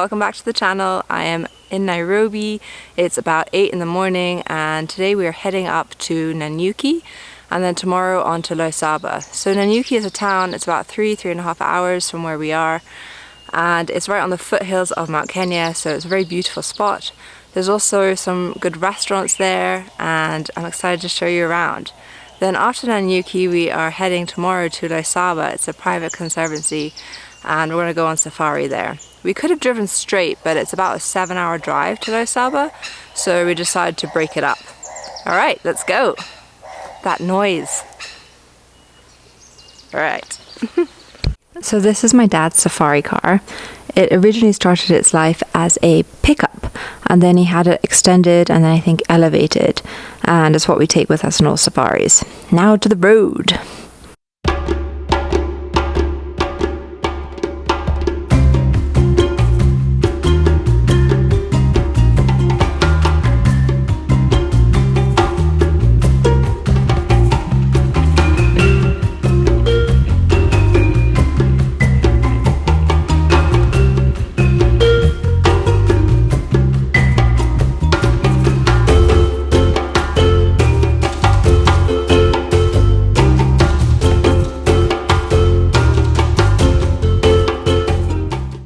welcome back to the channel. I am in Nairobi. It's about 8 in the morning and today we are heading up to Nanyuki and then tomorrow on to Loisaba. So Nanyuki is a town, it's about 3.5 hours from where we are, and it's right on the foothills of Mount Kenya, so it's a very beautiful spot. There's also some good restaurants there and I'm excited to show you around. Then after Nanyuki we are heading tomorrow to Loisaba. It's a private conservancy and we're going to go on safari there. We could have driven straight, but it's about a 7-hour drive to Loisaba, so we decided to break it up. Alright, let's go. That noise. Alright. So this is my dad's safari car. It originally started its life as a pickup and then he had it extended and then I think elevated, and it's what we take with us on all safaris. Now to the road.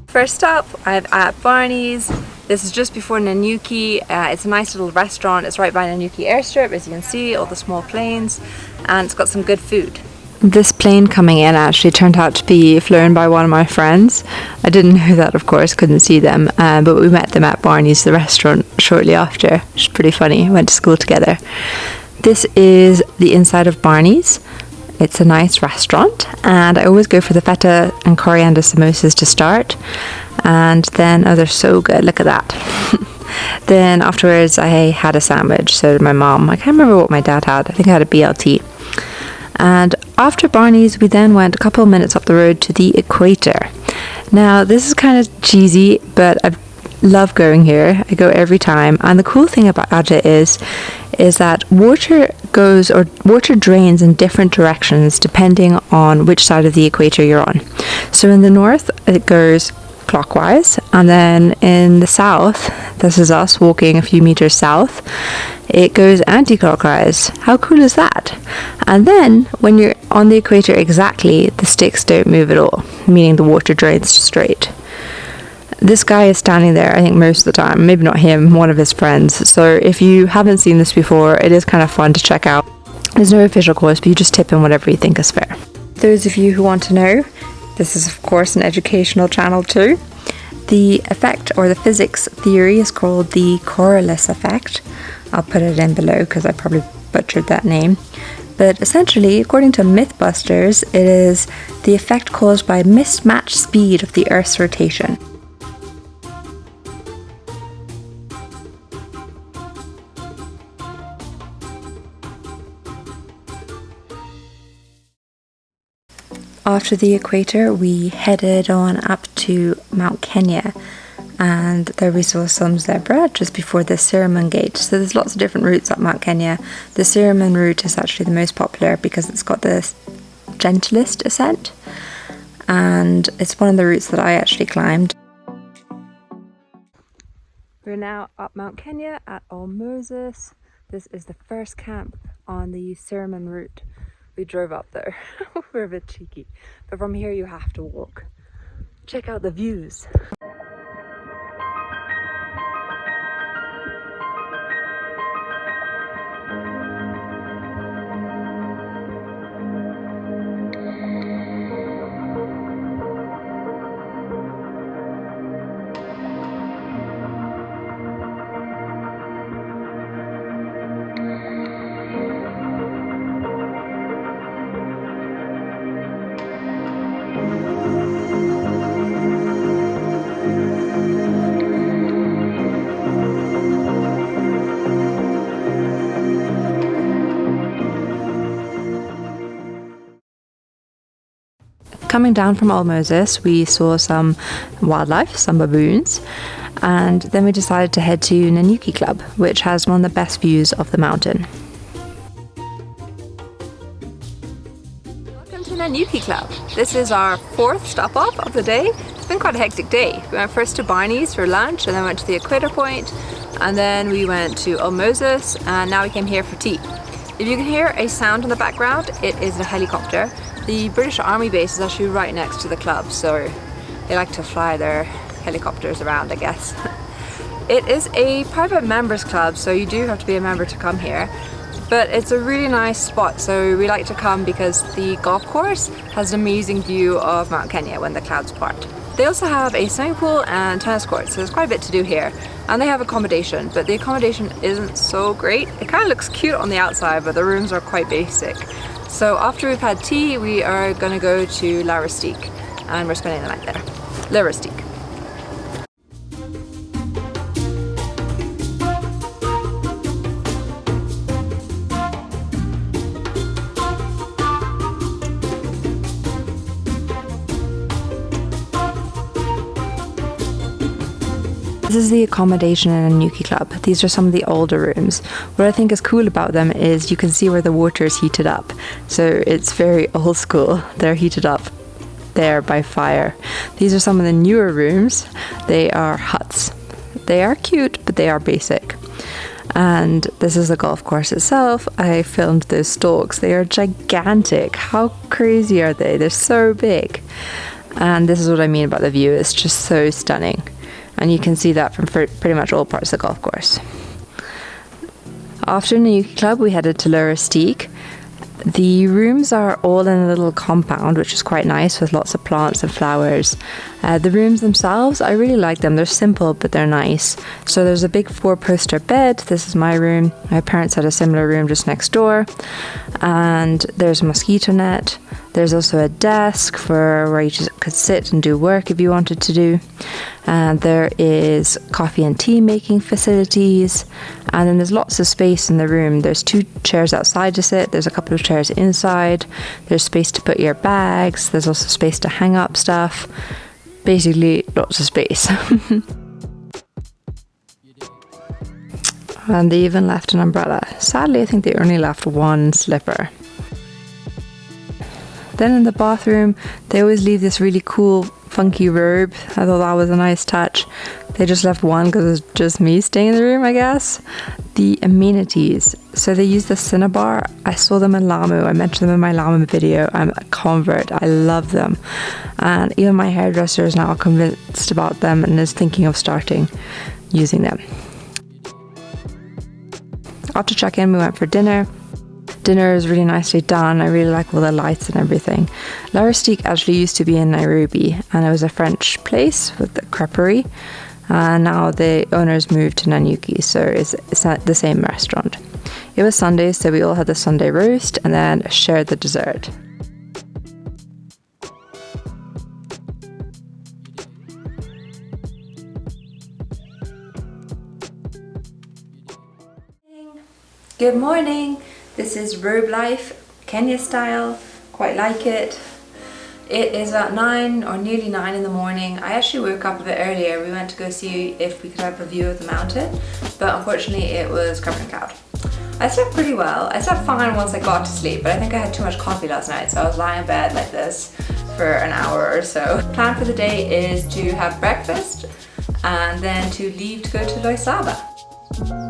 First up, I'm at Barney's. This is just before Nanyuki. It's a nice little restaurant. It's right by Nanyuki airstrip, as you can see, all the small planes, and it's got some good food. This plane coming in actually turned out to be flown by one of my friends. I didn't know that, of course, couldn't see them, but we met them at Barney's, the restaurant, shortly after, which is pretty funny. Went to school together. This is the inside of Barney's. It's a nice restaurant and I always go for the feta and coriander samosas to start, and then, oh, they're so good, look at that. Then afterwards I had a sandwich, so did my mom. I can't remember what my dad had. I think I had a BLT. And after Barney's we then went a couple of minutes up the road to the Equator. Now this is kind of cheesy, but I love going here. I go every time, and the cool thing about it is that water drains in different directions depending on which side of the equator you're on. So in the north it goes clockwise, and then in the south, this is us walking a few meters south, it goes anti-clockwise. How cool is that? And then when you're on the equator exactly, the sticks don't move at all, meaning the water drains straight. This guy is standing there, I think, most of the time. Maybe not him, one of his friends. So if you haven't seen this before, it is kind of fun to check out. There's no official course, but you just tip in whatever you think is fair. Those of you who want to know, this is of course an educational channel too. The effect, or the physics theory, is called the Coriolis effect. I'll put it in below because I probably butchered that name. But essentially, according to Mythbusters, it is the effect caused by mismatched speed of the Earth's rotation. After the equator, we headed on up to Mount Kenya, and there we saw some zebra just before the Sirimon Gate. So there's lots of different routes up Mount Kenya. The Sirimon Route is actually the most popular because it's got the gentlest ascent, and it's one of the routes that I actually climbed. We're now up Mount Kenya at All Moses. This is the first camp on the Sirimon Route. We drove up there. We're a bit cheeky, but from here you have to walk. Check out the views. Coming down from All Moses, we saw some wildlife, some baboons, and then we decided to head to Nanyuki Club, which has one of the best views of the mountain. Welcome to Nanyuki Club. This is our fourth stop off of the day. It's been quite a hectic day. We went first to Barney's for lunch and then went to the Equator point, and then we went to Old Moses, and now we came here for tea. If you can hear a sound in the background, it is a helicopter. The British Army base is actually right next to the club, so they like to fly their helicopters around, I guess. It is a private members club, so you do have to be a member to come here. But it's a really nice spot, so we like to come because the golf course has an amazing view of Mount Kenya when the clouds part. They also have a swimming pool and tennis court, so there's quite a bit to do here. And they have accommodation, but the accommodation isn't so great. It kind of looks cute on the outside, but the rooms are quite basic. So after we've had tea, we are going to go to Rustique, and we're spending the night there. Rustique. This is the accommodation in Nanyuki Club. These are some of the older rooms. What I think is cool about them is you can see where the water is heated up. So it's very old school. They're heated up there by fire. These are some of the newer rooms. They are huts. They are cute, but they are basic. And this is the golf course itself. I filmed those stalks. They are gigantic. How crazy are they? They're so big. And this is what I mean about the view. It's just so stunning. And you can see that from pretty much all parts of the golf course. After Nanyuki Club, we headed to Rustique. The rooms are all in a little compound, which is quite nice, with lots of plants and flowers. The rooms themselves, I really like them. They're simple, but they're nice. So there's a big 4-poster bed. This is my room. My parents had a similar room just next door. And there's a mosquito net. There's also a desk for where you just could sit and do work if you wanted to do. And there is coffee and tea making facilities. And then there's lots of space in the room. There's 2 chairs outside to sit. There's a couple of chairs inside. There's space to put your bags. There's also space to hang up stuff. Basically, lots of space. And they even left an umbrella. Sadly, I think they only left 1 slipper. Then in the bathroom, they always leave this really cool, funky robe. I thought that was a nice touch. They just left 1 because it was just me staying in the room, I guess. The amenities. So they use the Cinnabar. I saw them in Lamu. I mentioned them in my Lamu video. I'm a convert. I love them. And even my hairdresser is now convinced about them and is thinking of starting using them. After check-in, we went for dinner. Dinner is really nicely done. I really like all the lights and everything. Rustique actually used to be in Nairobi, and it was a French place with the creperie. And now the owners moved to Nanyuki, so it's the same restaurant. It was Sunday, so we all had the Sunday roast and then shared the dessert. Good morning. This is robe life, Kenya style, quite like it. It is about 9 or nearly 9 in the morning. I actually woke up a bit earlier. We went to go see if we could have a view of the mountain, but unfortunately it was covered in cloud. I slept pretty well. I slept fine once I got to sleep, but I think I had too much coffee last night, so I was lying in bed like this for an hour or so. The plan for the day is to have breakfast and then to leave to go to Loisaba.